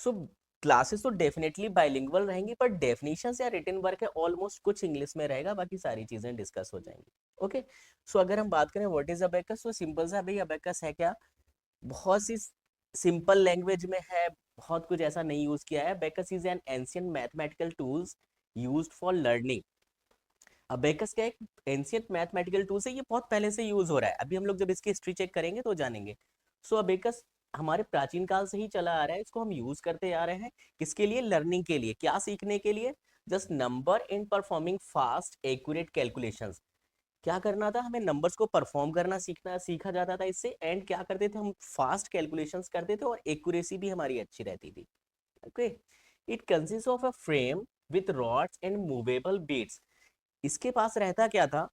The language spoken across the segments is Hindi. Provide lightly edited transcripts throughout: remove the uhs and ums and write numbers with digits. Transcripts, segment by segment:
सो क्लासेस तो डेफिनेटली बाइलिंगुअल रहेंगी, पर डेफिनेशन या रिटन वर्क है ऑलमोस्ट कुछ इंग्लिश में रहेगा, बाकी सारी चीजें डिस्कस हो जाएंगी। ओके, सो अगर हम बात करें व्हाट इज अबेकस, तो सिंपल सा भाई अबेकस है क्या, बहुत सी सिंपल लैंग्वेज में है, बहुत कुछ ऐसा नहीं यूज किया है। Abacus is an ancient mathematical tools used for learning. Abacus क्या एक एंशियंट मैथमेटिकल टूल्स है, ये बहुत पहले से यूज हो रहा है, अभी हम लोग जब इसकी हिस्ट्री चेक करेंगे तो जानेंगे। सो अबेकस हमारे प्राचीन काल से ही चला आ रहा है, इसको हम यूज करते आ रहे हैं। किसके लिए? लर्निंग के लिए। क्या सीखने के लिए? Just number in performing fast accurate calculations. क्या करना था? हमें नंबर्स को परफॉर्म करना सीखा जाता था इससे, एंड क्या करते थे हम? फास्ट कैलकुलेशंस करते थे और एक्यूरेसी भी हमारी अच्छी रहती थी। Okay, it consist of a frame with rods and movable beads. इसके पास रहता क्या था?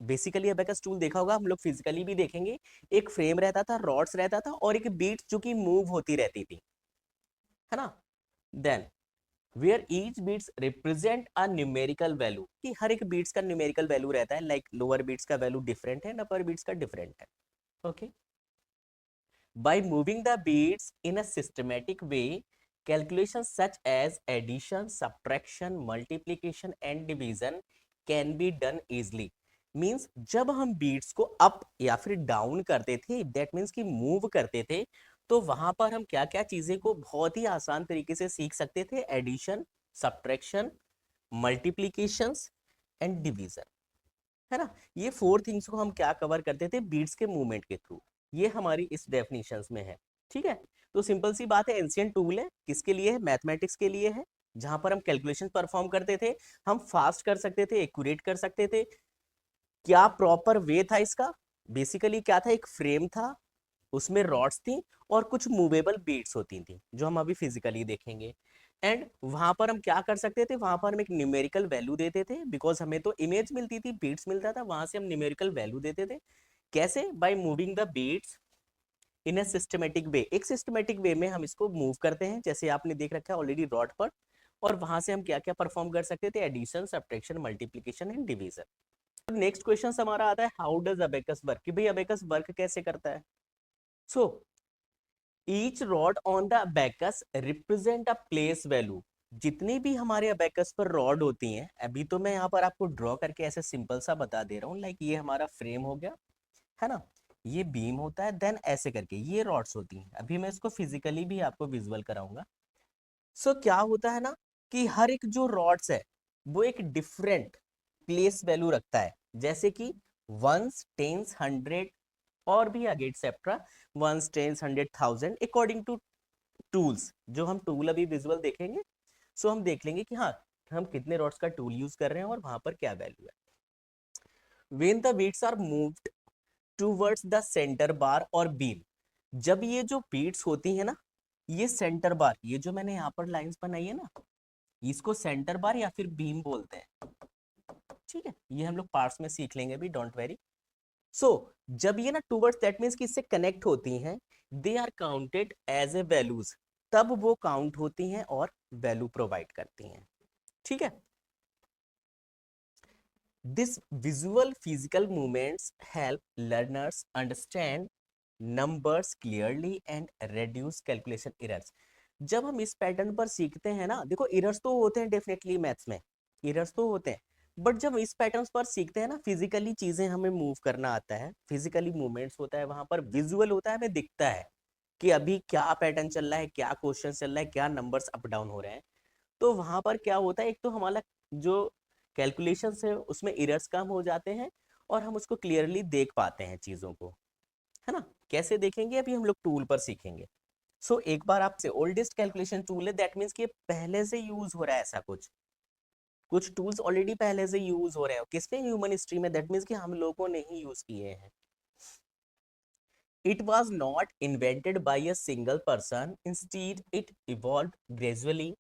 बेसिकली अबेकस टूल देखा होगा, हम लोग फिजिकली भी देखेंगे। एक फ्रेम रहता था, रॉड्स रहता था और एक बीट जो कि मूव होती रहती थी, है ना। Then where each beads represent a numerical value, कि हर एक बीट्स का न्यूमेरिकल वैल्यू रहता है, लाइक लोअर बीट्स का वैल्यू डिफरेंट है, अपर बीट्स का डिफरेंट है। Okay, by moving the beats in a systematic way, calculations such as addition, subtraction, multiplication and division can be done easily. Means जब हम बीट्स को अप या फिर डाउन करते थे, दैट मीन्स कि मूव करते थे, तो वहां पर हम क्या क्या चीजें को बहुत ही आसान तरीके से सीख सकते थे? Addition, subtraction, multiplications and division, है ना। ये फोर थिंग्स को हम क्या कवर करते थे? बीट्स के मूवमेंट के थ्रू। ये हमारी इस डेफिनेशंस में है। ठीक है, तो सिंपल सी बात है, एंशियंट टूल है, किसके लिए है? मैथमेटिक्स के लिए है, जहां पर हम कैलकुलेशन परफॉर्म करते थे, हम फास्ट कर सकते थे, एक्यूरेट कर सकते थे। क्या प्रॉपर वे था इसका? बेसिकली क्या था? एक फ्रेम था, उसमें रॉड्स थी और कुछ मूवेबल बीट्स होती थी, जो हम अभी फिजिकली देखेंगे। एंड वहां पर हम क्या कर सकते थे? वहां पर हम एक न्यूमेरिकल वैल्यू देते थे, बिकॉज हमें तो इमेज मिलती थी, बीट्स मिलता था, वहां से हम न्यूमेरिकल वैल्यू देते थे। कैसे? By moving the beads in a systematic way. एक सिस्टमेटिक वे में हम इसको मूव करते हैं, जैसे आपने देख रखा है ऑलरेडी रॉड पर। और वहां से हम क्या क्या परफॉर्म कर सकते थे? Addition, subtraction, multiplication and division. Next question हमारा आता है, हाउ डज अबेकस वर्क, कि भाई अबेकस वर्क कैसे करता है। So each rod on the abacus represent a place value. जितनी भी हमारे अबेकस पर रॉड होती हैं, अभी तो मैं यहाँ पर आपको ड्रॉ करके ऐसे सिंपल सा बता दे रहा हूँ, लाइक ये हमारा फ्रेम हो गया, है ना। ये बीम होता है, देन ऐसे करके ये रॉड्स होती हैं। अभी मैं इसको फिजिकली भी आपको विजुअल कराऊंगा। सो क्या होता है ना, कि हर एक जो रॉड्स है वो एक डिफरेंट प्लेस वैल्यू रखता है, जैसे कि वंस, टेंस, हंड्रेड और भी आगे etcetera, ones, tens, hundred, thousand, according to tools. जो हम टूल अभी विजुअल देखेंगे, सो हम देख लेंगे कि हाँ, हम कितने रॉड्स का टूल यूज कर रहे हैं और वहां पर क्या वैल्यू है। When the beads are moved towards the centre bar और बीम, जब ये जो बीट्स होती है ना, ये सेंटर बार, ये जो मैंने यहाँ पर लाइंस बनाई है ना, इसको सेंटर बार या फिर बीम बोलते हैं। ठीक है, ये हम लोग पार्ट्स में सीख लेंगे भी, डोंट वेरी। सो जब ये ना टूवर्ड्स, दैट मीन्स कि इससे कनेक्ट होती हैं, they are counted as a values, तब वो काउंट होती हैं और वैल्यू प्रोवाइड करती हैं। ठीक है, this visual physical movements help learners understand numbers clearly and reduce calculation errors. जब हम इस पैटर्न पर सीखते हैं ना, देखो एरर्स तो होते हैं डेफिनेटली, मैथ्स में एरर्स तो होते हैं, बट जब इस पैटर्न पर सीखते हैं ना, फिजिकली चीजें हमें मूव करना आता है, फिजिकली मूवमेंट्स होता है, वहां पर विजुअल होता है, हमें दिखता है कि अभी क्या पैटर्न चल रहा है, क्या क्वेश्चन चल रहा है, क्या नंबर्स अप डाउन हो रहे हैं। तो वहां पर क्या होता है, एक तो हमारा जो कैलकुलेशन है उसमें एरर्स कम हो जाते हैं, और हम उसको क्लियरली देख पाते हैं चीजों को, है ना। कैसे देखेंगे? अभी हम लोग टूल पर सीखेंगे। सो एक बार आपसे ओल्डेस्ट कैलकुलेशन टूल है, दैट मीन्स कि ये पहले से यूज हो रहा है, ऐसा कुछ कुछ टूल्स ऑलरेडी पहले से यूज हो रहे हैं, किसने? ह्यूमन हिस्ट्री में, दैट मीन्स कि हम लोगों ने ही यूज किए हैं। It was not invented by a single person, instead it evolve gradually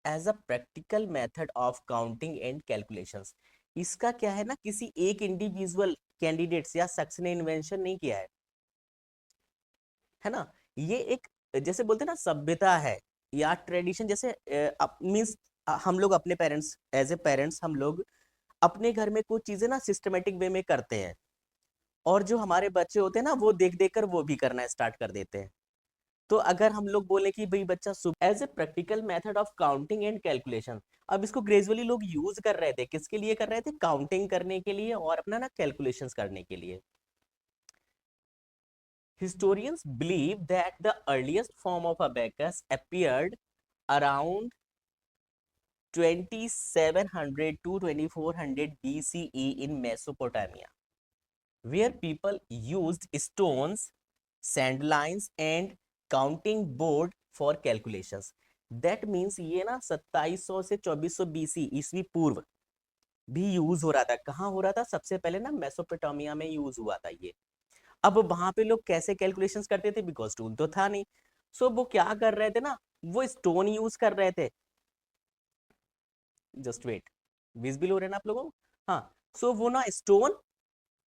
as a practical method of counting and calculations. इसका क्या है ना, किसी एक इंडिविजुअल कैंडिडेट्स या शख्स ने इन्वेंशन नहीं किया है ना। ये एक, जैसे बोलते हैं ना, सभ्यता है या ट्रेडिशन, जैसे मीन्स हम लोग अपने पेरेंट्स, एज ए पेरेंट्स हम लोग अपने घर में कुछ चीजें ना सिस्टमेटिक वे में करते हैं, और जो हमारे बच्चे होते हैं ना, वो देख देख कर वो भी करना स्टार्ट कर देते हैं। तो अगर हम लोग बोले कि भाई बच्चा as a practical method of counting and calculation, अब इसको ग्रेजुअली लोग यूज कर रहे थे, किसके लिए कर रहे थे? काउंटिंग करने के लिए और अपना ना कैलकुलेशंस करने के लिए। Historians believe that the earliest form of abacus appeared around 2700 to 2400 BCE in Mesopotamia, where people used stones, sand lines and counting board for calculations. That means ये ना 2700 से 2400 BC ईसवी पूर्व भी यूज हो रहा था। कहाँ हो रहा था? सबसे पहले ना मेसोपोटामिया में यूज हुआ था ये। अब वहां पे लोग कैसे कैलकुलेशंस करते थे? बिकॉज टूल तो था नहीं। सो वो क्या कर रहे थे ना, वो स्टोन यूज कर रहे थे। जस्ट वेट, विजिबल हो रहे हैं ना आप लोगों को? हाँ। सो वो ना स्टोन,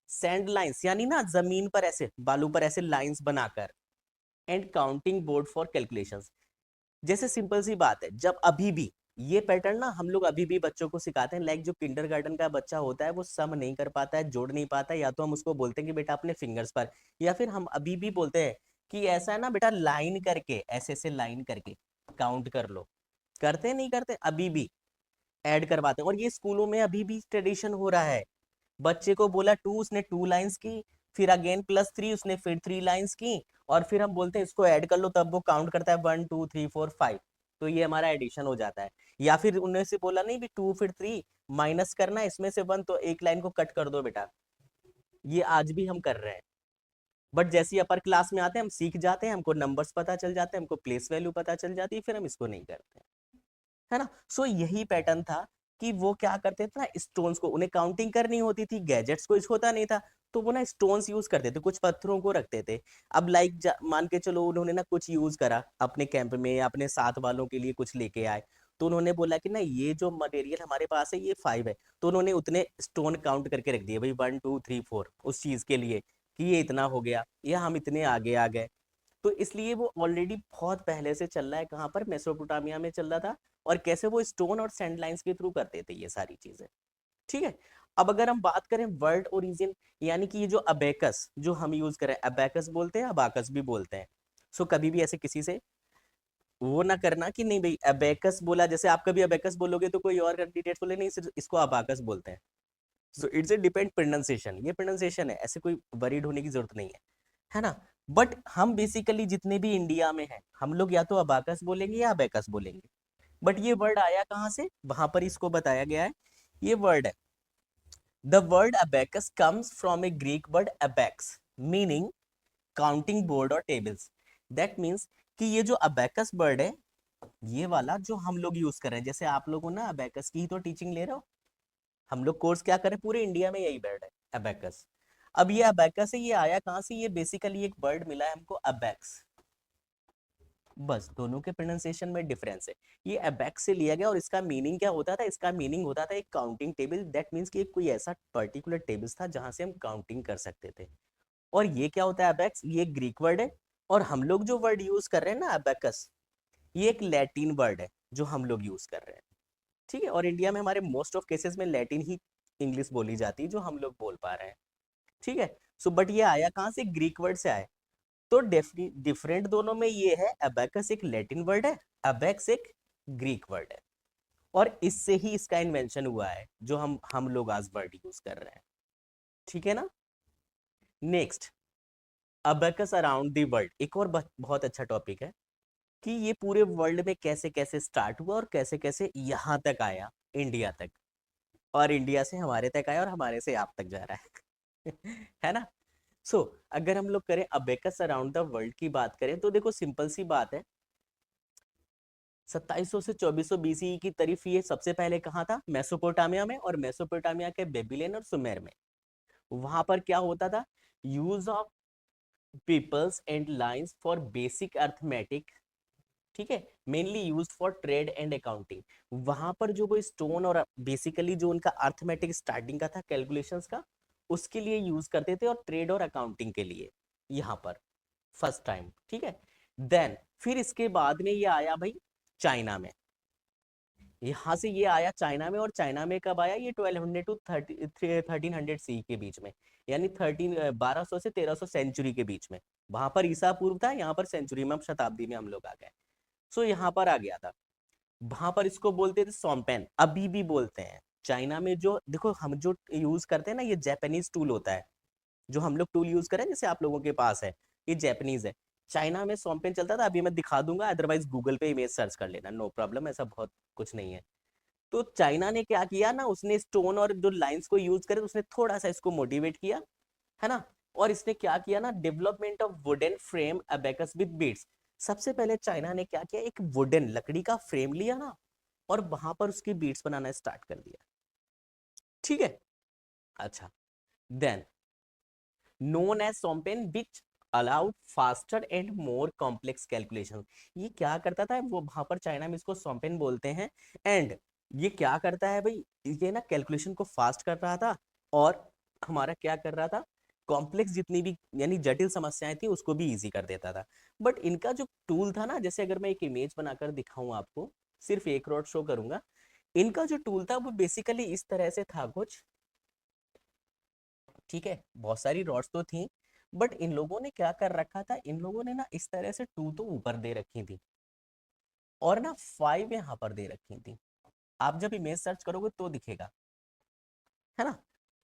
सैंड लाइंस यानी ना जमीन पर ऐसे बालू पर ऐसे लाइंस बनाकर, and counting board for calculations. जैसे सिंपल सी बात है, जब अभी भी ये पैटर्न ना हम लोग अभी भी बच्चों को सिखाते हैं, लाइक जो किंडरगार्टन का बच्चा होता है वो सम नहीं कर पाता है, जोड़ नहीं पाता है, या तो हम उसको बोलते हैं कि बेटा अपने फिंगर्स पर, या फिर हम अभी भी बोलते हैं कि ऐसा है ना बेटा, लाइन करके ऐसे ऐसे लाइन करके काउंट कर लो। करते नहीं करते? अभी भी ऐड करवाते हैं, और ये स्कूलों में अभी भी ट्रेडिशन हो रहा है। बच्चे को बोला टू, उसने टू लाइंस की, फिर अगेन प्लस थ्री, उसने फिर थ्री लाइंस की, और फिर हम बोलते हैं इसको ऐड कर लो, तब वो काउंट करता है 1 2 3 4 5। तो ये हमारा एडिशन हो जाता है। या फिर उन्होंने से बोला नहीं भी टू फिर थ्री माइनस करना है इसमें से वन, तो एक लाइन को कट कर दो बेटा। ये आज भी हम कर रहे हैं, बट जैसे ही अपर क्लास में आते हैं हम सीख जाते हैं, हमको नंबर्स पता चल जाते हैं, हमको प्लेस वैल्यू पता चल जाती है, फिर हम इसको नहीं करते, है ना? सो यही पैटर्न था कि वो क्या करते थे ना, स्टोन्स को, उन्हें काउंटिंग करनी होती थी, गैजेट्स कुछ होता नहीं था, तो वो ना स्टोन्स यूज करते थे, कुछ पत्थरों को रखते थे। अब लाइक मान के चलो उन्होंने ना कुछ यूज करा अपने कैंप में या अपने साथ वालों के लिए कुछ लेके आए, तो उन्होंने बोला कि ना ये जो मटेरियल हमारे पास है ये 5 है, तो उन्होंने उतने स्टोन काउंट करके रख दिए भाई 1 2 3 4 उस चीज के लिए, कि ये इतना हो गया या हम इतने आगे आ गए। तो इसलिए वो ऑलरेडी बहुत पहले से चल रहा है, कहाँ पर? मेसोपोटामिया में चल रहा था। और कैसे वो स्टोन और सैंड लाइंस के थ्रू करते थे ये सारी चीजें। ठीक है। अब अगर हम बात करें वर्ड ओरिजिन, यानी कि ये जो अबेकस जो हम यूज करें, अबेकस बोलते हैं, अबाकस भी बोलते हैं। सो कभी भी ऐसे किसी से वो ना करना कि नहीं भाई अबेकस बोला, जैसे आप कभी अबेकस बोलोगे तो कोई और कैंडिडेट बोले नहीं सिर्फ इसको अबाकस बोलते हैं। So it's a depend pronunciation, ये प्रोनाउंसिएशन है, ऐसे कोई वरीड होने की जरूरत नहीं है ना? बट हम बेसिकली जितने भी इंडिया में हैं, हम लोग या तो अबाकस बोलेंगे या अबेकस बोलेंगे। बट ये वर्ड आया कहाँ से? वहां पर इसको बताया गया है। ये वर्ड है, the word abacus comes from a Greek word abax meaning counting board और टेबल्स। दैट मीन्स कि ये जो abacus वर्ड है, ये वाला जो हम लोग यूज कर रहे हैं, जैसे आप लोगों ना abacus की ही तो टीचिंग ले रहे हो, हम लोग कोर्स क्या करें, पूरे इंडिया में यही वर्ड है abacus। अब ये abacus है, ये आया कहाँ से? ये बेसिकली एक वर्ड मिला है हमको abax, बस दोनों के प्रोनाउंसिएशन में डिफरेंस है। ये अबैक्स से लिया गया, और इसका मीनिंग क्या होता था? इसका मीनिंग होता था एक काउंटिंग टेबल। दैट मीन्स कि कोई ऐसा पर्टिकुलर टेबल्स था जहां से हम काउंटिंग कर सकते थे। और ये क्या होता है अबैक्स? ये ग्रीक वर्ड है, और हम लोग जो वर्ड यूज कर रहे हैं ना अबैकस, ये एक लैटिन वर्ड है जो हम लोग यूज कर रहे हैं। ठीक है। और इंडिया में हमारे मोस्ट ऑफ केसेस में लैटिन ही इंग्लिश बोली जाती है जो हम लोग बोल पा रहे हैं। ठीक है। सो बट ये आया कहाँ से? ग्रीक वर्ड से आया। तो डिफरेंट दोनों में ये है, अबैकस एक लैटिन वर्ड है, अबैक्स एक ग्रीक वर्ड है, और इससे ही इसका इन्वेंशन हुआ है जो हम लोग आज वर्ड यूज कर रहे हैं। ठीक है ना? Next, abacus around the world, एक और बहुत अच्छा टॉपिक है कि ये पूरे वर्ल्ड में कैसे कैसे स्टार्ट हुआ और कैसे कैसे यहाँ तक आया, इंडिया तक, और इंडिया से हमारे तक आया और हमारे से आप तक जा रहा है है ना? सो अगर हम लोग करें अबेकस अराउंड द वर्ल्ड की बात करें, तो देखो सिंपल सी बात है, 2700 से 2400 बीसीई की तरफ ये सबसे पहले कहाँ था? मेसोपोटामिया में, और मेसोपोटामिया के बेबीलोन और सुमेर में। वहां पर क्या होता था? Use of pebbles and lines for basic arithmetic. ठीक है। Mainly use for trade and accounting. वहां पर जो वो स्टोन और बेसिकली जो उनका अर्थमेटिक स्टार्टिंग का था कैलकुलेशंस का, उसके लिए यूज करते थे, और ट्रेड और अकाउंटिंग के लिए यहाँ पर फर्स्ट टाइम। ठीक है। देन फिर इसके बाद में ये आया भाई चाइना में, यहाँ से ये आया चाइना में, और चाइना में कब आया? ये 1200 टू 1300 सी के बीच में, यानी 1200 से 1300 सेंचुरी के बीच में। वहां पर ईसा पूर्व था, यहाँ पर सेंचुरी में, शताब्दी में हम लोग आ गए। सो यहाँ पर आ गया था। वहां पर इसको बोलते थे सोम्पेन, अभी भी बोलते हैं। चाइना में जो देखो हम जो यूज करते हैं ना, ये जापानीज टूल होता है। जो हम लोग टूल यूज करें जैसे आप लोगों के पास है, ये जापानीज है। चाइना में सोम्पेन चलता था, अभी मैं दिखा दूंगा, अदरवाइज गूगल पे इमेज सर्च कर लेना, नो प्रॉब्लम, ऐसा बहुत कुछ नहीं है। तो चाइना ने क्या किया ना, उसने स्टोन और जो लाइंस को यूज करे, उसने थोड़ा सा इसको मोटिवेट किया, है ना। और इसने क्या किया ना, development of wooden frame abacus with beads. सबसे पहले चाइना ने क्या किया, एक वुडन लकड़ी का फ्रेम लिया ना, और वहां पर उसकी बीड्स बनाना स्टार्ट कर दिया। ठीक है, अच्छा। Then known as suanpan which allowed faster and more complex calculation. ये क्या करता था, वो वहां पर चाइना में इसको सोम्पेन बोलते हैं। एंड ये क्या करता है भाई, ये ना कैलकुलेशन को फास्ट कर रहा था, और हमारा क्या कर रहा था, कॉम्प्लेक्स जितनी भी यानी जटिल समस्याएं थी उसको भी इजी कर देता था। बट इनका जो टूल था ना, जैसे अगर मैं एक इमेज बनाकर दिखाऊं आपको, सिर्फ एक रॉड शो करूंगा। इनका जो टूल था वो बेसिकली इस तरह से था कुछ, ठीक है, बहुत सारी रॉड्स तो थी, बट इन लोगों ने क्या कर रखा था, इन लोगों ने ना इस तरह से टू तो ऊपर दे रखी थी, और ना 5 यहाँ पर दे रखी थी। आप जब इमेज सर्च करोगे तो दिखेगा, है ना।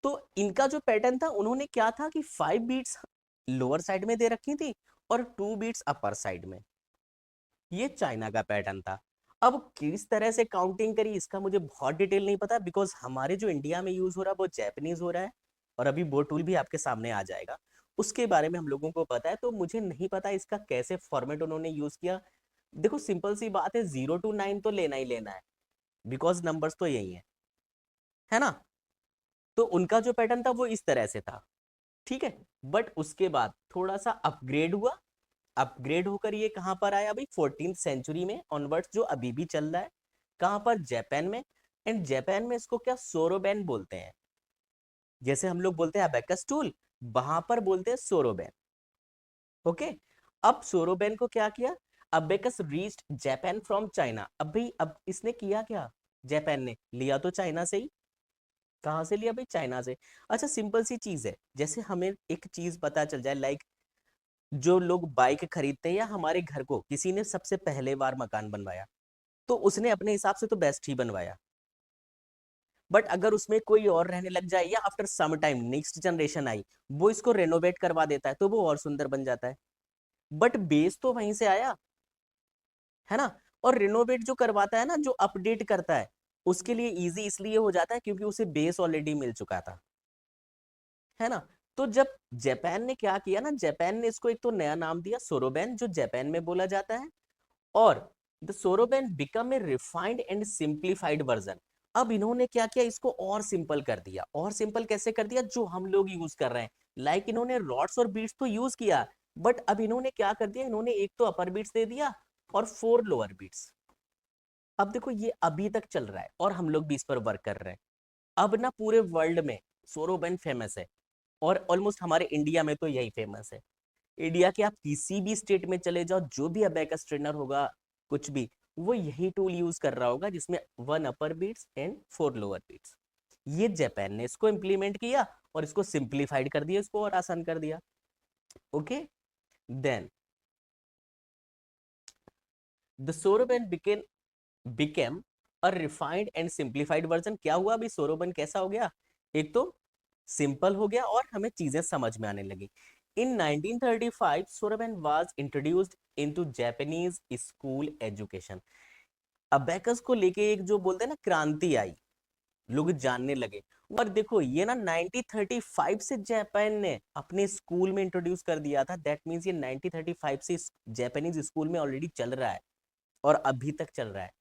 तो इनका जो पैटर्न था, उन्होंने क्या था कि 5 बीट्स लोअर साइड में दे रखी थी, और 2 बीट्स अपर साइड में। ये चाइना का पैटर्न था। अब किस तरह से काउंटिंग करी इसका मुझे बहुत डिटेल नहीं पता, बिकॉज हमारे जो इंडिया में यूज हो रहा है वो जैपनीज हो रहा है, और अभी वो टूल भी आपके सामने आ जाएगा, उसके बारे में हम लोगों को पता है। तो मुझे नहीं पता इसका कैसे फॉर्मेट उन्होंने यूज किया। देखो सिंपल सी बात है, 0 to 9 तो लेना ही लेना है, बिकॉज नंबर्स तो यही है ना। तो उनका जो पैटर्न था वो इस तरह से था, ठीक है। बट उसके बाद थोड़ा सा अपग्रेड हुआ, अपग्रेड होकर ये कहां पर आया भाई, 14th सेंचुरी में ऑनवर्ड्स, जो अभी भी चल रहा है। कहां पर, जापान में। एंड जापान में इसको क्या सोरोबेन बोलते हैं, जैसे हम लोग बोलते हैं अबेकस टूल, वहां पर बोलते हैं सोरोबेन। ओके। अब सोरोबेन को क्या किया, abacus reached Japan from China. अब भाई अब इसने किया क्या, जापान ने लिया तो चाइना से ही। कहां से लिया भाई, चाइना से। अच्छा सिंपल सी चीज है, जैसे हमें एक चीज पता चल जाए, लाइक जो लोग बाइक खरीदते हैं, या हमारे घर को किसी ने सबसे पहले बार मकान बनवाया, तो उसने अपने हिसाब से तो बेस्ट ही बनवाया। बट अगर उसमें कोई और रहने लग जाए, या after some time next generation आई, वो इसको रेनोवेट करवा देता है, तो वो और सुंदर बन जाता है। बट बेस तो वहीं से आया, है ना। और रिनोवेट जो करवाता है ना, जो अपडेट करता है, उसके लिए इजी इसलिए हो जाता है क्योंकि उसे बेस ऑलरेडी मिल चुका था, है ना। तो जब जापान ने क्या किया ना, जापान ने इसको एक तो नया नाम दिया सोरोबेन, जो जापान में बोला जाता है, और the soroban become a refined and simplified version. अब इन्होंने क्या किया, इसको और सिंपल कर दिया। और सिंपल कैसे कर दिया, जो हम लोग यूज कर रहे हैं, लाइक इन्होंने रॉड्स और बीट्स तो यूज किया, बट अब इन्होंने क्या कर दिया, इन्होंने एक तो अपर बीट्स दे दिया, और 4 लोअर बीट्स। अब देखो ये अभी तक चल रहा है, और हम लोग भी इस पर वर्क कर रहे हैं। अब ना पूरे वर्ल्ड में सोरोबेन फेमस है, और ऑलमोस्ट हमारे इंडिया में तो यही फेमस है। इंडिया के आप किसी भी स्टेट में चले जाओ, जो भी अबेकस ट्रेनर होगा, कुछ भी, वो यही टूल यूज कर रहा होगा, जिसमें 1 अपर बीट्स एंड 4 लोअर बीट्स। ये जापान ने इसको इम्प्लीमेंट किया, और इसको सिंप्लीफाइड कर दिया, इसको और आसान कर दिया। Okay. Then the soroban became a refined and simplified version. क्या हुआ अभी, सोरोबेन कैसा हो गया, एक तो सिंपल हो गया, और हमें चीजें समझ में आने लगी। In 1935 soroban was introduced into Japanese school education. Abacus को लेके एक जो बोलते हैं ना क्रांति आई, लोग जानने लगे। और देखो ये ना 1935 से जापान ने अपने स्कूल में इंट्रोड्यूस कर दिया था, दैट मींस ये 1935 से जापानीज स्कूल में ऑलरेडी चल रहा है, और अभी तक चल रहा है।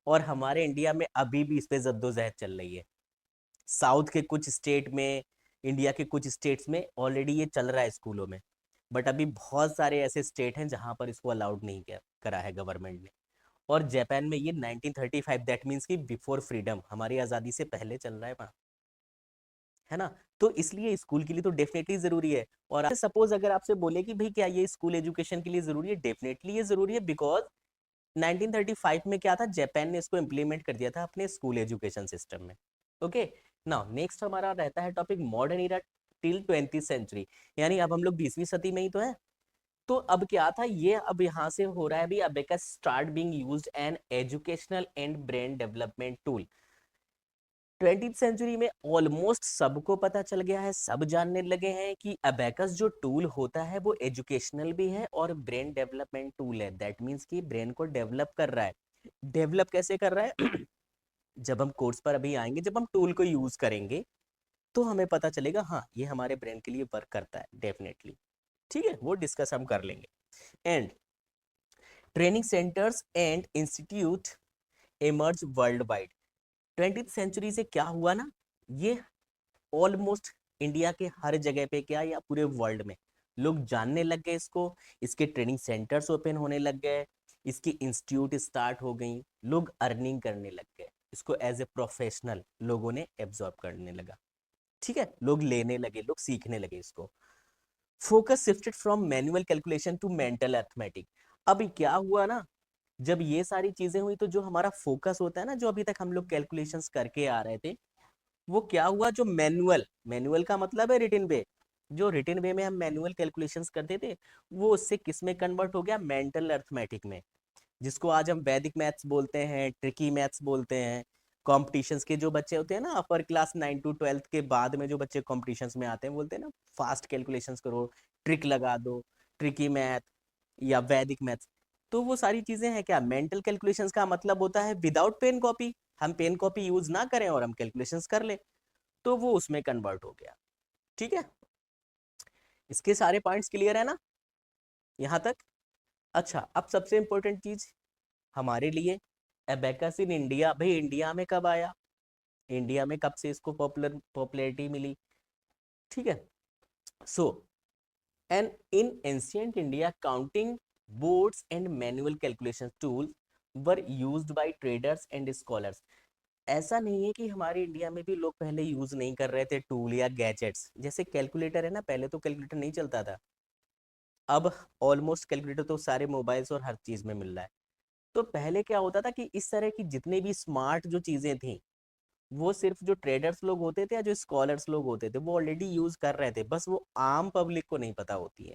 और हमारे इंडिया में अभी भी इस पे जद्दोजहद चल रही है। साउथ के कुछ स्टेट में, इंडिया के कुछ स्टेट्स में ऑलरेडी ये चल रहा है स्कूलों में, बट अभी बहुत सारे ऐसे स्टेट हैं जहां पर इसको अलाउड नहीं किया करा है गवर्नमेंट ने। और जापान में ये 1935, दैट मीन्स कि बिफोर फ्रीडम, हमारी आज़ादी से पहले चल रहा है वहाँ, है ना। तो इसलिए स्कूल के लिए तो डेफिनेटली जरूरी है। और सपोज अगर आपसे बोले कि भाई क्या ये स्कूल एजुकेशन के लिए जरूरी है, डेफिनेटली ये जरूरी है, बिकॉज 1935 में क्या था, जापान ने इसको इम्प्लीमेंट कर दिया था अपने स्कूल एजुकेशन सिस्टम में। ओके। नाउ नेक्स्ट हमारा रहता है topic modern era till 20th century, यानी अब हम लोग 20वीं सदी में ही तो है। तो अब क्या था ये, अब यहाँ से हो रहा है भी abacus start being used an educational and brain development tool. 20th century में ऑलमोस्ट सबको पता चल गया है, सब जानने लगे हैं कि अबेकस जो टूल होता है वो एजुकेशनल भी है और ब्रेन डेवलपमेंट टूल है। दैट मीन्स कि ब्रेन को डेवलप कर रहा है। डेवलप कैसे कर रहा है जब हम कोर्स पर अभी आएंगे, जब हम टूल को यूज करेंगे तो हमें पता चलेगा हाँ ये हमारे ब्रेन के लिए वर्क करता है डेफिनेटली। ठीक है, वो डिस्कस हम कर लेंगे। And training centers and institute emerge worldwide. 20th century से क्या हुआ ना, ये ऑलमोस्ट इंडिया के हर जगह पे क्या या पूरे वर्ल्ड में लोग जानने लग गए इसको। इसके ट्रेनिंग सेंटर्स ओपन होने लग गए, इसकी इंस्टीट्यूट स्टार्ट हो गई, लोग अर्निंग करने लग गए, इसको एज ए प्रोफेशनल लोगों ने एब्जॉर्ब करने लगा। ठीक है, लोग लेने लगे, लोग सीखने लगे इसको। Focus shifted from manual calculation to mental arithmetic. अभी क्या हुआ ना, जब ये सारी चीजें हुई तो जो हमारा फोकस होता है ना, जो अभी तक हम लोग कैलकुलेशंस करके आ रहे थे, वो क्या हुआ, जो मैनुअल, मैनुअल का मतलब है रिटिन वे, जो रिटिन वे में हम मैनुअल कैलकुलेशंस करते थे वो उससे किस में कन्वर्ट हो गया, मेंटल अर्थमेटिक में, जिसको आज हम वैदिक मैथ्स बोलते हैं, ट्रिकी मैथ्स बोलते हैं। कॉम्पिटिशन्स के जो बच्चे होते हैं ना, अपर क्लास 9 to 12 के बाद में जो बच्चे कॉम्पिटिशन्स में आते हैं, बोलते हैं ना फास्ट कैलकुलेशंस करो, ट्रिक लगा दो, ट्रिकी मैथ या वैदिक मैथ्स। तो वो सारी चीजें हैं क्या, मेंटल कैलकुलेशंस का मतलब होता है विदाउट पेन कॉपी, हम पेन कॉपी यूज ना करें और हम कैलकुलेशंस कर ले, तो वो उसमें कन्वर्ट हो गया। ठीक है, इसके सारे पॉइंट्स क्लियर है ना यहाँ तक। अच्छा, अब सबसे इंपॉर्टेंट चीज हमारे लिए, एबेकस इन इंडिया। भाई इंडिया में कब आया, इंडिया में कब से इसको पॉपुलैरिटी मिली। ठीक है, so and in ancient India counting boards and manual calculation tool were used by traders and scholars. ऐसा नहीं है कि हमारे इंडिया में भी लोग पहले यूज नहीं कर रहे थे टूल या गैजेट्स, जैसे कैलकुलेटर है ना, पहले तो कैलकुलेटर नहीं चलता था, अब ऑलमोस्ट कैलकुलेटर तो सारे मोबाइल्स और हर चीज में मिल रहा है। तो पहले क्या होता था कि इस तरह की जितनी भी स्मार्ट जो चीजें थी, वो सिर्फ जो ट्रेडर्स लोग होते थे या जो स्कॉलर्स लोग होते थे वो ऑलरेडी यूज कर रहे थे, बस वो आम पब्लिक को नहीं पता होती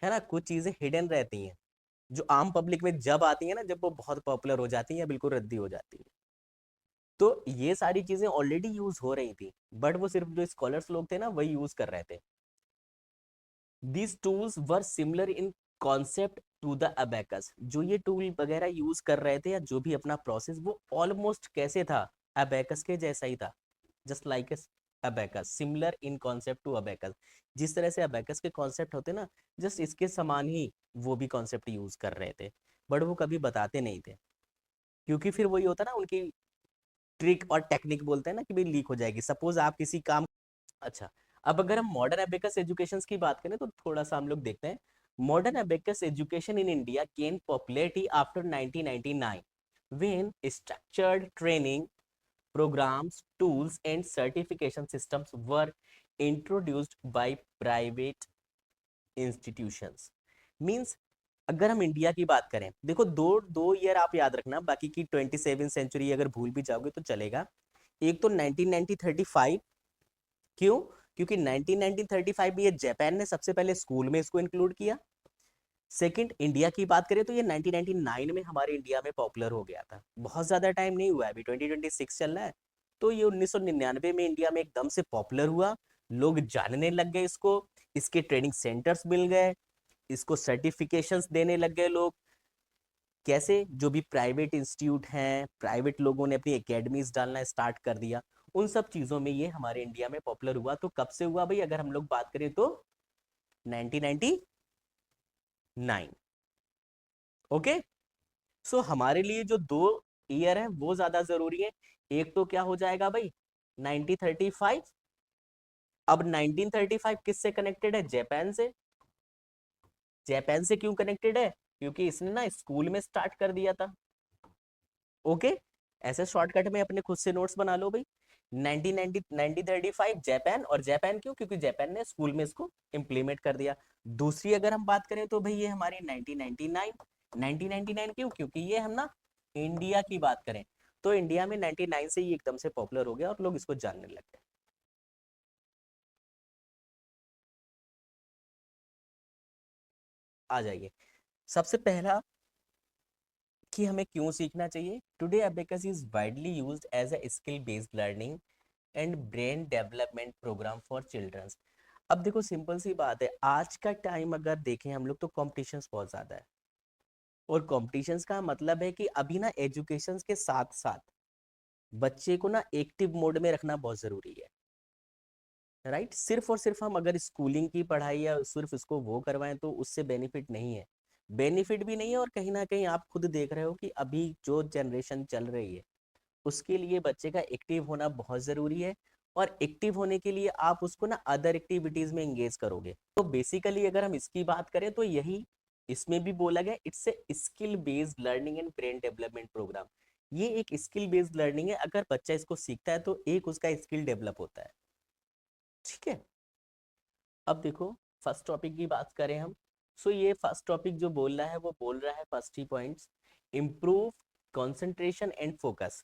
है ना। कुछ चीजें हिडन रहती हैं जो आम पब्लिक में जब आती है ना, जब वो बहुत पॉपुलर हो जाती है या बिल्कुल रद्दी हो जाती है। तो ये सारी चीजें ऑलरेडी यूज हो रही थी, बट वो सिर्फ जो स्कॉलर्स लोग थे ना वही यूज कर रहे थे। These tools were similar in concept to the abacus. जो ये टूल वगैरह यूज कर रहे थे या जो भी अपना प्रोसेस, वो ऑलमोस्ट कैसे था, अबेकस के जैसा ही था, just like abacus, similar in concept to abacus. जिस तरह से अबेकस के कॉन्सेप्ट होते ना, जस्ट इसके समान ही वो भी कॉन्सेप्ट यूज कर रहे थे, बट वो कभी बताते नहीं थे, क्योंकि फिर वही होता ना, उनकी ट्रिक और टेक्निक बोलते हैं ना कि भाई लीक हो जाएगी, सपोज आप किसी काम। अच्छा, अब अगर हम मॉडर्न एबेकस एजुकेशन की बात करें तो थोड़ा सा हम लोग देखते हैं। Modern abacus education in India gain popularity after 1999 when structured training programs, tools and certification systems were introduced by private institutions। Means अगर हम इंडिया की बात करें, देखो दो दो ईयर आप याद रखना, बाकी की 27 सेंचुरी अगर भूल भी जाओगे तो चलेगा। एक तो 1935, क्यों, क्योंकि 1935 में ये जापान ने सबसे पहले स्कूल में इसको इंक्लूड किया। सेकंड, इंडिया की बात करें तो ये 1999 में हमारे इंडिया में पॉपुलर हो गया था, बहुत ज्यादा टाइम नहीं हुआ है, अभी 2026 चल रहा है। तो ये 1999 में इंडिया में एकदम से पॉपुलर हुआ, लोग जानने लग गए इसको, इसके ट्रेनिंग सेंटर्स मिल गए, इसको सर्टिफिकेशंस देने लग गए लोग। कैसे, जो भी प्राइवेट इंस्टीट्यूट हैं, प्राइवेट लोगों ने अपनी एकेडमीज डालना स्टार्ट कर दिया, उन सब चीजों में ये हमारे इंडिया में पॉपुलर हुआ। तो कब से हुआ भाई, अगर हम लोग बात करें तो 1999। ओके, सो हमारे लिए जो दो ईयर है वो ज्यादा जरूरी है। एक तो क्या हो जाएगा भाई 1935। अब 1935 किससे कनेक्टेड है, जापान से। जापान से क्यों कनेक्टेड है, क्योंकि इसने ना स्कूल में स्टार्ट कर दिया था। ओके, ऐसे शॉर्टकट में अपने खुद से नोट्स बना लो भाई। 1990 1935 जापान, और जापान क्यों, क्योंकि जापान ने स्कूल में इसको इम्प्लीमेंट कर दिया। दूसरी अगर हम बात करें तो भाई ये हमारी 1999। 1999 क्यों, क्योंकि ये हम ना इंडिया की बात करें तो इंडिया में 99 से ही एकदम से पॉपुलर हो गया और लोग इसको जानने लग गए। आ जाइए। सबसे पहला कि हमें क्यों सीखना चाहिए। Today abacus is widely used as a skill based learning and brain development program for childrens. अब देखो सिंपल सी बात है, आज का टाइम अगर देखें हम लोग तो कॉम्पिटिशन्स बहुत ज्यादा है, और कॉम्पिटिशन्स का मतलब है कि अभी ना एजुकेशन के साथ साथ बच्चे को ना एक्टिव मोड में रखना बहुत जरूरी है, राइट। सिर्फ और सिर्फ हम अगर स्कूलिंग की पढ़ाई या सिर्फ इसको वो करवाएं तो उससे बेनिफिट नहीं है, बेनिफिट भी नहीं है। और कहीं ना कहीं आप खुद देख रहे हो कि अभी जो जनरेशन चल रही है उसके लिए बच्चे का एक्टिव होना बहुत जरूरी है, और एक्टिव होने के लिए आप उसको ना अदर एक्टिविटीज में एंगेज करोगे। तो बेसिकली अगर हम इसकी बात करें तो यही इसमें भी बोला गया, it's a skill based learning and brain development program. ये एक स्किल बेस्ड लर्निंग है, अगर बच्चा इसको सीखता है तो एक उसका स्किल डेवलप होता है, ठीक है। अब देखो फर्स्ट टॉपिक की बात करें हम, सो ये फर्स्ट टॉपिक जो बोल रहा है वो बोल रहा है first he points, improve concentration and focus,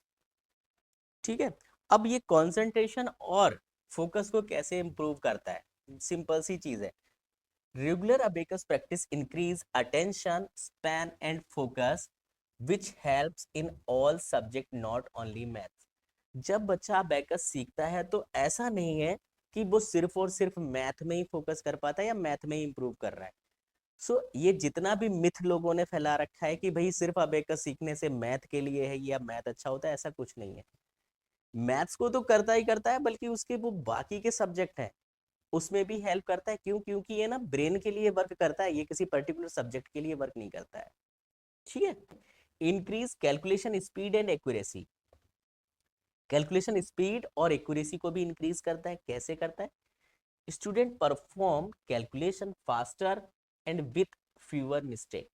ठीक है। अब ये कंसंट्रेशन और फोकस को कैसे इंप्रूव करता है, सिंपल सी चीज है। Regular abacus practice increase attention span and focus which helps in all subject not only maths. जब बच्चा अबेकस सीखता है तो ऐसा नहीं है कि वो सिर्फ और सिर्फ मैथ में ही फोकस कर पाता है या मैथ में ही इंप्रूव कर रहा है। सो ये जितना भी मिथ लोगों ने फैला रखा है कि भाई सिर्फ अबेकस सीखने से मैथ के लिए है या मैथ अच्छा होता है, ऐसा कुछ नहीं है। मैथ्स को तो करता ही करता है, बल्कि उसके वो बाकी के सब्जेक्ट हैं उसमें भी हेल्प करता है। क्यों? क्योंकि ये ना ब्रेन के लिए वर्क करता है, ये किसी पर्टिकुलर सब्जेक्ट के लिए वर्क नहीं करता है, ठीक है। Increase calculation speed and accuracy, calculation speed और एक्यूरेसी को भी इंक्रीज करता है। कैसे करता है? Student perform calculation faster and with fewer mistake.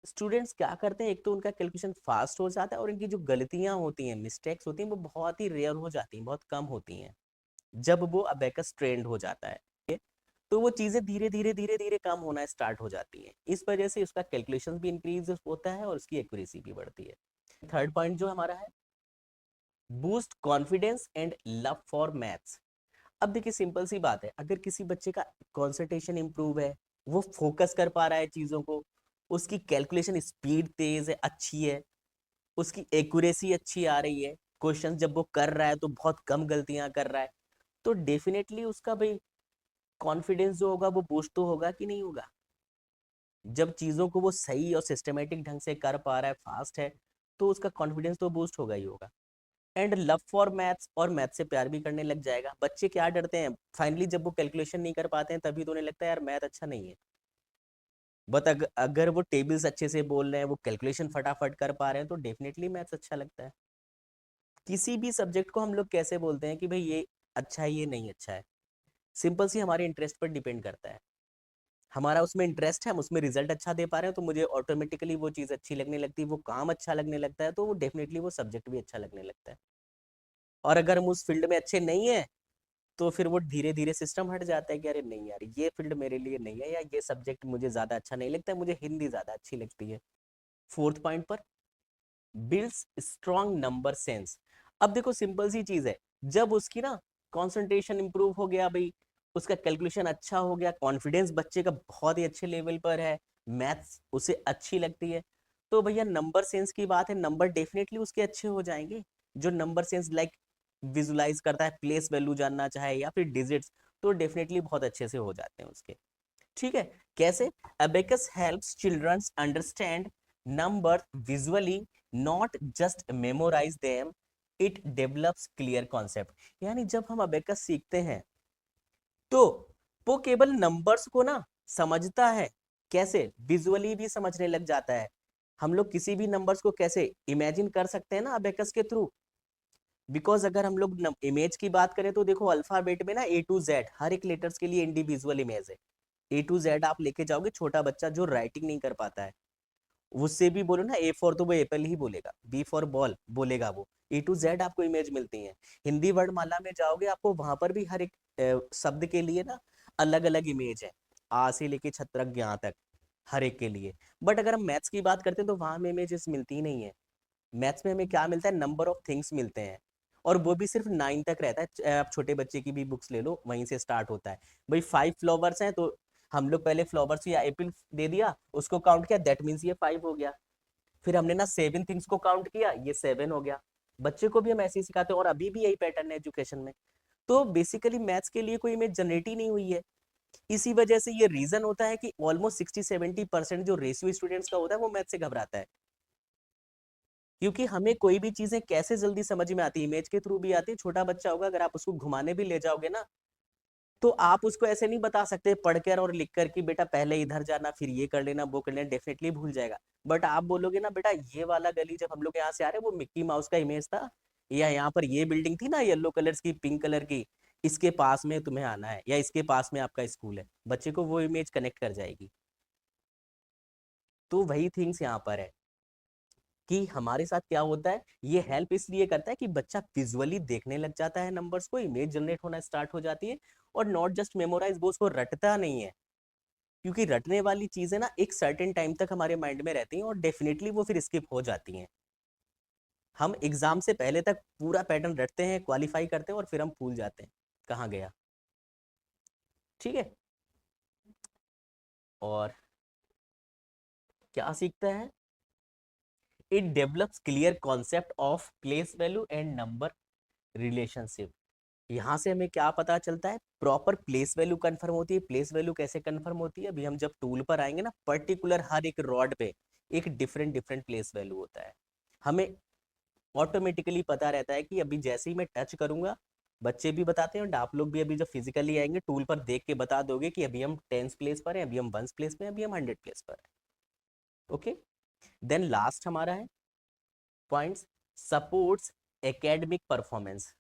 Students क्या करते हैं, एक तो उनका कैलकुलेशन फास्ट हो जाता है और इनकी जो गलतियां होती हैं, मिस्टेक्स होती हैं, वो बहुत ही रेयर हो जाती हैं, बहुत कम होती हैं जब वो अबेकस ट्रेंड हो जाता है। तो वो चीजें धीरे धीरे धीरे धीरे कम होना स्टार्ट हो जाती हैं, इस वजह से उसका कैलकुलेशन भी इंक्रीज होता है और उसकी एक्यूरेसी भी बढ़ती है। थर्ड पॉइंट जो हमारा है, boost confidence and love for maths. अब देखिए सिंपल सी बात है, अगर किसी बच्चे का कंसंट्रेशन इंप्रूव है, वो फोकस कर पा रहा है चीजों को, उसकी कैलकुलेशन स्पीड तेज है, अच्छी है, उसकी एक्यूरेसी अच्छी आ रही है, क्वेश्चन जब वो कर रहा है तो बहुत कम गलतियां कर रहा है, तो डेफिनेटली उसका भाई कॉन्फिडेंस जो होगा वो बूस्ट तो होगा कि नहीं होगा। जब चीजों को वो सही और सिस्टमेटिक ढंग से कर पा रहा है, फास्ट है, तो उसका कॉन्फिडेंस तो बूस्ट होगा ही होगा। एंड लव फॉर मैथ्स, और मैथ से प्यार भी करने लग जाएगा। बच्चे क्या डरते हैं फाइनली, जब वो कैलकुलेशन नहीं कर पाते हैं तभी तो उन्हें लगता है यार मैथ अच्छा नहीं है। बट अगर वो टेबल्स अच्छे से बोल रहे हैं, वो कैलकुलेशन फटाफट कर पा रहे हैं, तो डेफिनेटली मैथ्स अच्छा लगता है। किसी भी सब्जेक्ट को हम लोग कैसे बोलते हैं कि भाई ये अच्छा है ये नहीं अच्छा है, सिंपल सी हमारे इंटरेस्ट पर डिपेंड करता है। हमारा उसमें इंटरेस्ट है, हम उसमें रिजल्ट अच्छा दे पा रहे हैं, तो मुझे ऑटोमेटिकली वो चीज़ अच्छी लगने लगती है, वो काम अच्छा लगने लगता है, तो वो डेफिनेटली वो सब्जेक्ट भी अच्छा लगने लगता है। और अगर हम उस फील्ड में अच्छे नहीं है तो फिर वो धीरे धीरे सिस्टम हट जाता है कि अरे नहीं यार ये फील्ड मेरे लिए नहीं है, या ये सब्जेक्ट मुझे ज़्यादा अच्छा नहीं लगता है, मुझे हिंदी ज़्यादा अच्छी लगती है। फोर्थ पॉइंट पर, बिल्ड्स स्ट्रॉन्ग नंबर सेंस। अब देखो सिंपल सी चीज़ है, जब उसकी ना कंसंट्रेशन इंप्रूव हो गया भाई, उसका कैलकुलेशन अच्छा हो गया, कॉन्फिडेंस बच्चे का बहुत ही अच्छे लेवल पर है, मैथ्स उसे अच्छी लगती है, तो भैया नंबर सेंस की बात है, नंबर डेफिनेटली उसके अच्छे हो जाएंगे। जो नंबर सेंस लाइक विजुलाइज करता है, प्लेस वैल्यू जानना चाहे या फिर डिजिट्स, तो डेफिनेटली बहुत अच्छे से हो जाते हैं उसके, ठीक है। कैसे? Abacus helps childrens understand number visually, not just memorize them, it develops clear concept. यानी जब हम अबेकस सीखते हैं तो वो केवल नंबर्स को ना समझता है, कैसे? विजुअली भी समझने लग जाता है। हम लोग किसी भी नंबर्स को कैसे इमेजिन कर सकते हैं ना अबेकस के थ्रू, बिकॉज अगर हम लोग इमेज की बात करें तो देखो अल्फाबेट में ना A to Z हर एक लेटर्स के लिए इंडिविजुअल इमेज है। A to Z आप लेके जाओगे, छोटा बच्चा जो राइटिंग नहीं कर पाता है उससे भी बोलो ना ए फॉर, तो वो एप्पल ही बोलेगा, बी फॉर बॉल बोलेगा वो। A to Z आपको इमेज मिलती है। हिंदी वर्णमाला में जाओगे, आपको वहां पर भी हर एक शब्द के लिए ना अलग अलग इमेज है, आ से लेके छत्रक ज्ञा तक, हर एक के लिए। बट अगर हम मैथ्स की बात करते हैं तो वहां हमें इमेजेस मिलती ही नहीं है। मैथ्स में हमें क्या मिलता है? नंबर ऑफ थिंग्स मिलते हैं, और वो भी सिर्फ 9 तक रहता है। आप छोटे बच्चे की भी बुक्स ले लो, वहीं से स्टार्ट होता है। भाई 5 फ्लावर्स हैं तो हम लोग पहले फ्लावर्स या एप्पल दे दिया, उसको काउंट किया, दैट मीन्स ये 5 हो गया। फिर हमने ना 7 थिंग्स को काउंट किया, ये 7 हो गया। बच्चे को भी हम ऐसे ही सिखाते हैं और अभी भी यही पैटर्न है एजुकेशन में। तो बेसिकली मैथ्स के लिए कोई इमेज जनरेट ही नहीं हुई है। इसी वजह से ये रीजन होता है कि ऑलमोस्ट 60-70% जो रेशियो स्टूडेंट्स का होता है वो मैथ से घबराता है, क्योंकि हमें कोई भी चीजें कैसे जल्दी समझ में आती है, इमेज के थ्रू भी आती है। छोटा बच्चा होगा, अगर आप उसको घुमाने भी ले जाओगे ना, तो आप उसको ऐसे नहीं बता सकते पढ़कर और लिखकर कि बेटा पहले इधर जाना फिर ये कर लेना वो कर लेना, डेफिनेटली भूल जाएगा। बट आप बोलोगे ना बेटा ये वाला गली जब हम लोग यहाँ से आ रहे हैं वो मिक्की माउस का इमेज था, या यहाँ पर ये बिल्डिंग थी ना येलो कलर की पिंक कलर की, इसके पास में तुम्हें आना है, या इसके पास में आपका स्कूल है, बच्चे को वो इमेज कनेक्ट कर जाएगी। तो वही थिंग्स यहाँ पर है कि हमारे साथ क्या होता है, ये हेल्प इसलिए करता है कि बच्चा विजुअली देखने लग जाता है नंबर्स को, इमेज जनरेट होना स्टार्ट हो जाती है, और नॉट जस्ट मेमोराइज, वो उसको रटता नहीं है। क्योंकि रटने वाली चीजें ना एक सर्टेन टाइम तक हमारे माइंड में रहती हैं और डेफिनेटली वो फिर स्किप हो जाती हैं। हम एग्जाम से पहले तक पूरा पैटर्न रटते हैं, क्वालिफाई करते हैं, और फिर हम भूल जाते हैं कहाँ गया। ठीक है, और क्या सीखता है, it develops clear concept of place value and number relationship. यहाँ से हमें क्या पता चलता है, प्रॉपर प्लेस वैल्यू कंफर्म होती है। प्लेस वैल्यू कैसे कंफर्म होती है, अभी हम जब टूल पर आएंगे ना, पर्टिकुलर हर एक रॉड पे एक डिफरेंट डिफरेंट प्लेस वैल्यू होता है। हमें ऑटोमेटिकली पता रहता है कि अभी जैसे ही मैं टच करूंगा, बच्चे भी बताते हैं और आप लोग भी अभी जब फिजिकली आएंगे टूल पर देख के बता दोगे कि अभी हम 10th प्लेस पर हैं, अभी हम 1st प्लेस में, अभी हम 100 प्लेस पर हैं। ओके, देन लास्ट हमारा है पॉइंट्स, सपोर्ट्स एकेडमिक परफॉर्मेंस।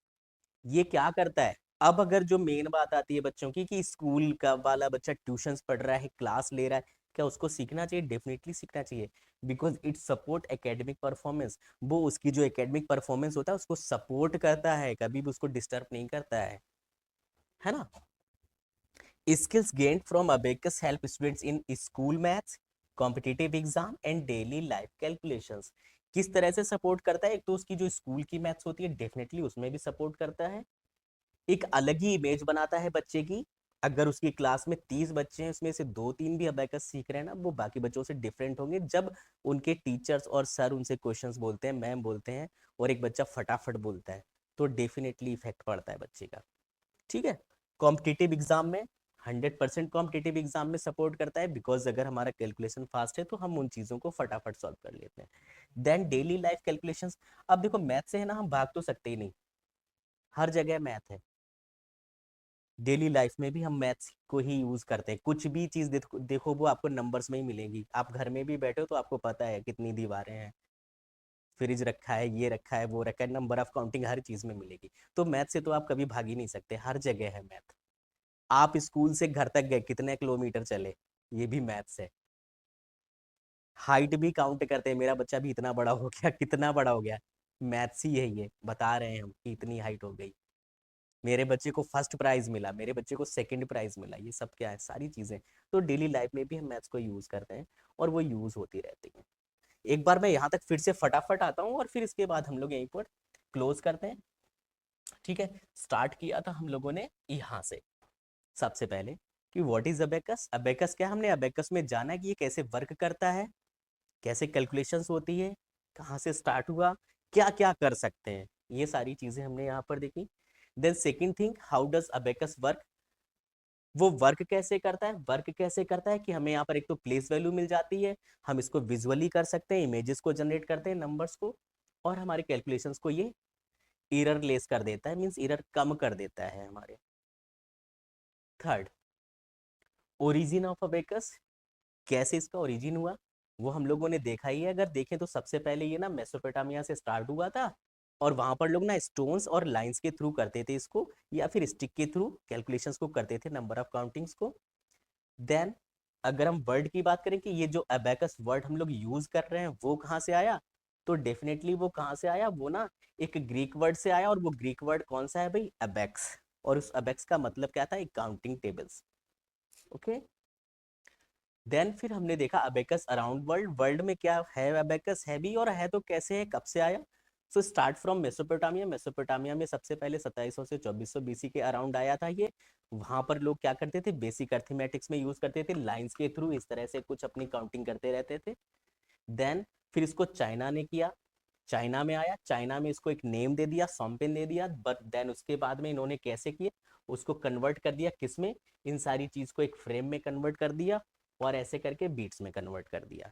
ये क्या करता है, अब अगर जो मेन बात आती है बच्चों की कि स्कूल का वाला बच्चा ट्यूशंस पढ़ रहा है, क्लास ले रहा है, क्या उसको सीखना चाहिए, डेफिनेटली सीखना चाहिए, because it support academic performance. वो उसकी जो एकेडमिक परफॉर्मेंस होता है उसको सपोर्ट करता है, कभी भी उसको डिस्टर्ब नहीं करता है ना। Skills gained from abacus help students in school maths, competitive exam and daily life calculations. किस तरह से सपोर्ट करता है, एक तो उसकी जो स्कूल की मैथ्स होती है डेफिनेटली उसमें भी सपोर्ट करता है, एक अलग ही इमेज बनाता है बच्चे की। अगर उसकी क्लास में 30 बच्चे हैं, उसमें से 2-3 भी अबेकस सीख रहे हैं ना, वो बाकी बच्चों से डिफरेंट होंगे जब उनके टीचर्स और सर उनसे क्वेश्चंस बोलते हैं, मैम बोलते हैं, और एक बच्चा फटाफट बोलता है, तो डेफिनेटली इफेक्ट पड़ता है बच्चे का। ठीक है, कॉम्पिटिटिव एग्जाम में 100% कॉम्पिटिटिव एग्जाम में सपोर्ट करता है, बिकॉज अगर हमारा कैलकुलेशन फास्ट है तो हम उन चीजों को फटाफट सॉल्व कर लेते हैं। Then daily life calculations. अब देखो मैथ से है ना हम भाग तो सकते ही नहीं, हर जगह मैथ है, डेली लाइफ में भी हम मैथ्स को ही यूज करते हैं। कुछ भी चीज देखो वो आपको नंबर्स में ही मिलेगी। आप घर में भी बैठे हो तो आपको पता है कितनी दीवारें हैं, फ्रिज रखा है, ये रखा है, वो रखा है, नंबर ऑफ काउंटिंग हर चीज में मिलेगी। तो मैथ से तो आप कभी भाग ही नहीं सकते, हर जगह है मैथ। आप स्कूल से घर तक गए, कितने किलोमीटर चले, ये भी मैथ्स है। हाइट भी काउंट करते हैं, मेरा बच्चा भी इतना बड़ा हो गया, कितना बड़ा हो गया, मैथ्स ही है ये, बता रहे हैं हम कि इतनी हाइट हो गई, मेरे बच्चे को फर्स्ट प्राइज मिला, मेरे बच्चे को सेकंड प्राइज मिला, ये सब क्या है, सारी चीजें। तो डेली लाइफ में भी हम मैथ्स को यूज करते हैं और वो यूज होती रहती है। एक बार मैं यहाँ तक फिर से फटाफट आता हूँ और फिर इसके बाद हम लोग यहीं पर क्लोज करते हैं। ठीक है, स्टार्ट किया था हम लोगों ने यहाँ से, सबसे पहले कि व्हाट इज अबेकस। अबेकस क्या, हमने अबेकस में जाना कि ये कैसे वर्क करता है, कैसे कैलकुलेशंस होती है, कहाँ से स्टार्ट हुआ, क्या क्या कर सकते हैं, ये सारी चीजें हमने यहाँ पर देखी। Then second thing, how does abacus work, वो वर्क कैसे करता है। वर्क कैसे करता है कि हमें यहाँ पर एक तो प्लेस वैल्यू मिल जाती है, हम इसको विजुअली कर सकते हैं, इमेजेस को जनरेट करते हैं, नंबर्स को, और हमारे कैलकुलेशंस को ये एरर लेस कर देता है, मीन्स एरर कम कर देता है हमारे। थर्ड, ओरिजिन ऑफ अबेकस, कैसे इसका ओरिजिन हुआ वो हम लोगों ने देखा ही है। अगर देखें तो सबसे पहले ये ना मेसोपोटामिया से स्टार्ट हुआ था, और वहां पर लोग ना स्टोन्स और लाइंस के थ्रू करते थे इसको, या फिर स्टिक के थ्रू कैलकुलेशंस को करते थे, नंबर ऑफ काउंटिंग्स को। देन अगर हम वर्ड की बात करें कि ये जो अबेकस वर्ड हम लोग यूज कर रहे हैं वो कहाँ से आया, तो डेफिनेटली वो कहाँ से आया, वो ना एक ग्रीक वर्ड से आया, और वो ग्रीक वर्ड कौन सा है भाई, अबेक्स। और उस अबेक्स का मतलब क्या था, एक काउंटिंग टेबल्स। ओके, देन फिर हमने देखा अबेकस अराउंड वर्ल्ड, वर्ल्ड में क्या है अबेकस, है भी और है तो कैसे है, कब से आया, so start from Mesopotamia. Mesopotamia में सबसे पहले 2700 से 2400 बीसी के अराउंड आया था ये। वहां पर लोग क्या करते थे, बेसिक अर्थमेटिक्स में यूज करते थे, लाइंस के थ्रू इस तरह से कुछ अपनी काउंटिंग करते रहते थे। देन फिर इसको चाइना ने किया, चाइना में आया, चाइना में इसको एक नेम दे दिया, सॉम्पेन दे दिया। बट देन उसके बाद में इन्होंने कैसे किया, उसको कन्वर्ट कर दिया किस में, इन सारी चीज को एक फ्रेम में कन्वर्ट कर दिया और ऐसे करके बीट्स में कन्वर्ट कर दिया।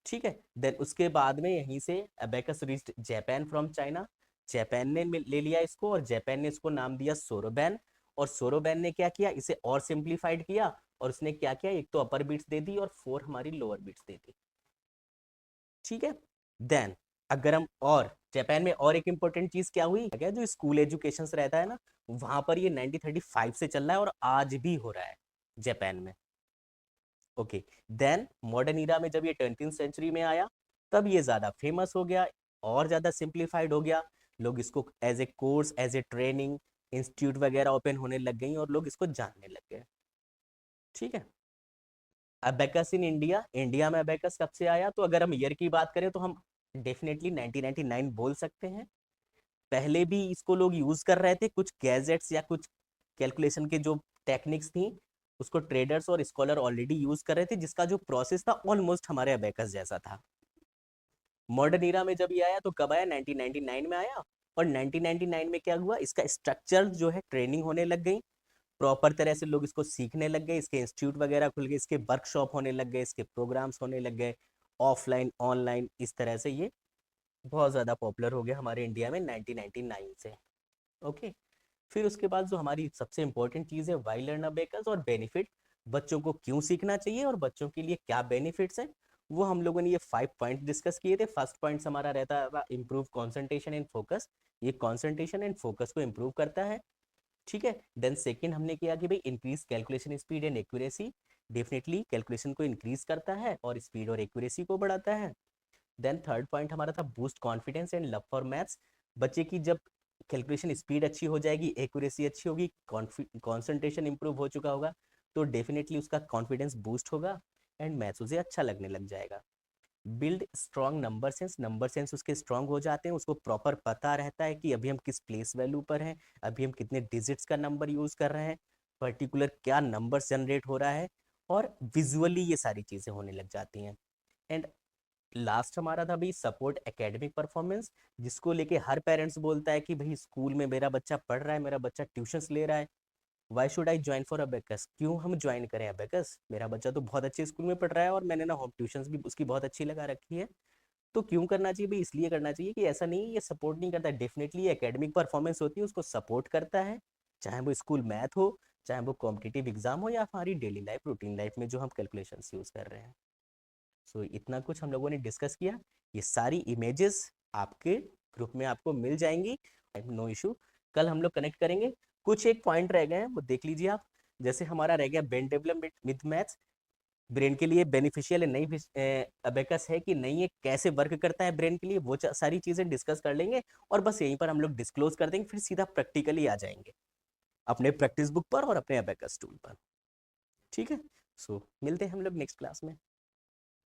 ठीक है। देन उसके बाद में यहीं से abacus reached Japan from China. Japan ने ले लिया इसको और जापान ने इसको नाम दिया सोरोबैन। और सोरोबैन ने क्या किया, इसे और सिंप्लीफाइड किया और उसने क्या किया, एक तो अपर बीट्स दे दी और 4 हमारी लोअर बीट्स दे दी। ठीक है। देन अगर हम और जापान में और एक इंपॉर्टेंट चीज क्या हुई, क्या जो स्कूल एजुकेशन रहता है ना, वहां पर ये 1935 से चल रहा है और आज भी हो रहा है जापान में। ओके। देन मॉडर्न ईरा में जब ये 20th सेंचुरी में आया तब ये ज्यादा फेमस हो गया और ज्यादा सिंप्लीफाइड हो गया। लोग इसको as a course, as a training institute वगैरह ओपन होने लग गई और लोग इसको जानने लग गए। ठीक है। अबेकस इन इंडिया, इंडिया में अबेकस कब से आया, तो अगर हम ईयर की बात करें तो हम डेफिनेटली 1999 बोल सकते हैं। पहले भी इसको लोग यूज कर रहे थे, कुछ गैजेट्स या कुछ कैलकुलेशन के जो टेक्निक्स थी उसको ट्रेडर्स और स्कॉलर ऑलरेडी यूज कर रहे थे, जिसका जो प्रोसेस था ऑलमोस्ट हमारे अबेकस जैसा था। मॉडर्न ईरा में जब ये आया तो कब आया, 1999 में आया। और 1999 में क्या हुआ, इसका स्ट्रक्चर जो है ट्रेनिंग होने लग गई, प्रॉपर तरह से लोग इसको सीखने लग गए, इसके इंस्टीट्यूट वगैरह खुल गए, इसके वर्कशॉप होने लग गए, इसके प्रोग्राम्स होने लग गए, ऑफलाइन ऑनलाइन, इस तरह से ये बहुत ज़्यादा पॉपुलर हो गया हमारे इंडिया में 1999 से। ओके। फिर उसके बाद जो हमारी सबसे इंपॉर्टेंट चीज़ है, वाई लर्न अबेकस और बेनिफिट, बच्चों को क्यों सीखना चाहिए और बच्चों के लिए क्या बेनिफिट्स हैं, वो हम लोगों ने ये 5 पॉइंट डिस्कस किए थे। फर्स्ट पॉइंट हमारा रहता था इम्प्रूव कॉन्सेंट्रेशन एंड फोकस, ये कॉन्सेंट्रेशन एंड फोकस को इम्प्रूव करता है। ठीक है। देन सेकंड हमने किया कि भाई increase calculation speed and accuracy, definitely calculation को इंक्रीज करता है और स्पीड और एक्यूरेसी को बढ़ाता है। देन थर्ड पॉइंट हमारा था boost confidence and love for maths, बच्चे की जब कैलकुलेशन स्पीड अच्छी हो जाएगी, एक्यूरेसी अच्छी होगी, कॉन्सेंट्रेशन इंप्रूव हो चुका होगा, तो डेफिनेटली उसका कॉन्फिडेंस बूस्ट होगा एंड मैथ्स उसे अच्छा लगने लग जाएगा। Build strong number sense, number sense उसके स्ट्रॉन्ग हो जाते हैं, उसको प्रॉपर पता रहता है कि अभी हम किस प्लेस वैल्यू पर हैं, अभी हम कितने डिजिट्स का नंबर यूज कर रहे हैं, पर्टिकुलर क्या नंबर जनरेट हो रहा है, और विजुअली ये सारी चीजें होने लग जाती हैं। एंड लास्ट हमारा था भाई सपोर्ट एकेडमिक परफॉर्मेंस, जिसको लेके हर पेरेंट्स बोलता है कि भाई स्कूल में मेरा बच्चा पढ़ रहा है, मेरा बच्चा ट्यूशंस ले रहा है, why should I join for abacus, क्यों हम ज्वाइन करें अबेकस, मेरा बच्चा तो बहुत अच्छे स्कूल में पढ़ रहा है और मैंने ना होम ट्यूशंस भी उसकी बहुत अच्छी लगा रखी है, तो क्यों करना चाहिए भाई, इसलिए करना चाहिए कि ऐसा नहीं ये सपोर्ट नहीं करता, डेफिनेटली एकेडमिक परफॉर्मेंस होती है उसको सपोर्ट करता है, चाहे वो स्कूल मैथ हो, चाहे वो कॉम्पिटिटिव एग्जाम हो, या हमारी डेली लाइफ रूटीन लाइफ में जो हम कैलकुलेशन यूज कर रहे हैं। सो इतना कुछ हम लोगों ने डिस्कस किया। ये सारी इमेजेस आपके ग्रुप में आपको मिल जाएंगी, नो इशू। कल हम लोग कनेक्ट करेंगे, कुछ एक पॉइंट रह गए हैं वो देख लीजिए आप। जैसे हमारा रह गया brain development with maths, brain के लिए बेनिफिशियल है नहीं, अबेकस है कि नहीं है, कैसे वर्क करता है ब्रेन के लिए, वो सारी चीजें डिस्कस कर लेंगे और बस यहीं पर हम लोग डिस्क्लोज कर देंगे, फिर सीधा प्रैक्टिकली आ जाएंगे अपने प्रैक्टिस बुक पर और अपने अबेकस टूल पर। ठीक है। सो मिलते हैं हम लोग नेक्स्ट क्लास में।